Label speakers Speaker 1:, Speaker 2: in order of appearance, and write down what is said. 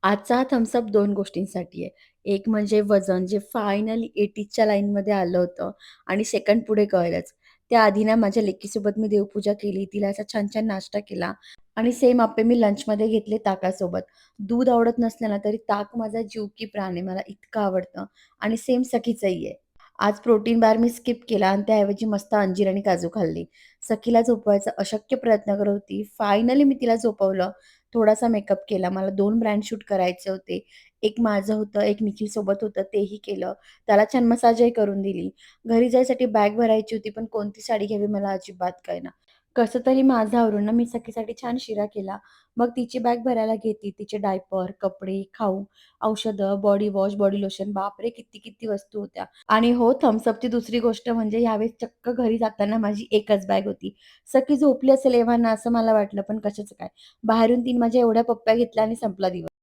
Speaker 1: आजचा हा Thums up 2 गोष्टींसाठी आहे. एक म्हणजे वजन जे फायनली 80च्या लाईनमध्ये आलं होतं आणि सेकंड पुढे कळलंच. त्याआधी ना माझ्या लेकीसोबत मी देवपूजा केली, तिला असा छान-छान नाश्ता केला आणि सेम अप्पे मी लंचमध्ये घेतले ताकासोबत. दूध आवडत नसलं ना, तरी ताक माझा जीव की प्राण आहे. मला इतकं आवडतं आणि सेम सखीचंही आहे. आज प्रोटीन बार मी स्किप केला आणि त्याऐवजी मस्त अंजीर आणि काजू खाल्ली. सखीला झोपवायचा अशक्य प्रयत्न करत होती. फायनली मी तिला झोपवलं. थोडासा मेकअप केला. मला 2 ब्रँड शूट करायचे होते. एक माझं होतं, एक निखिलसोबत होतं तेही केलं. त्याला छान मसाजही करून दिली. घरी जायसाठी बॅग भरायची होती, पण कोणती साडी घ्यावी मला अजिबात कळेना. कसं तरी माझं आवरून ना मी सखीसाठी छान शिरा केला. मग तिची बॅग भरायला घेतली. तिचे डायपर, कपडे, खाऊ, औषधं, बॉडी वॉश, बॉडी लोशन बापरे! किती वस्तू होत्या. आणि हो, थम्स अपची दुसरी गोष्ट म्हणजे यावेळेस चक्क घरी जाताना माझी एकच बॅग होती. सगळी झोपली असेल एव्हाना असं मला वाटलं, पण कशाचं काय. बाहेरून तिने माझ्या एवढ्या पप्प्या घेतल्या आणि संपला दिवस.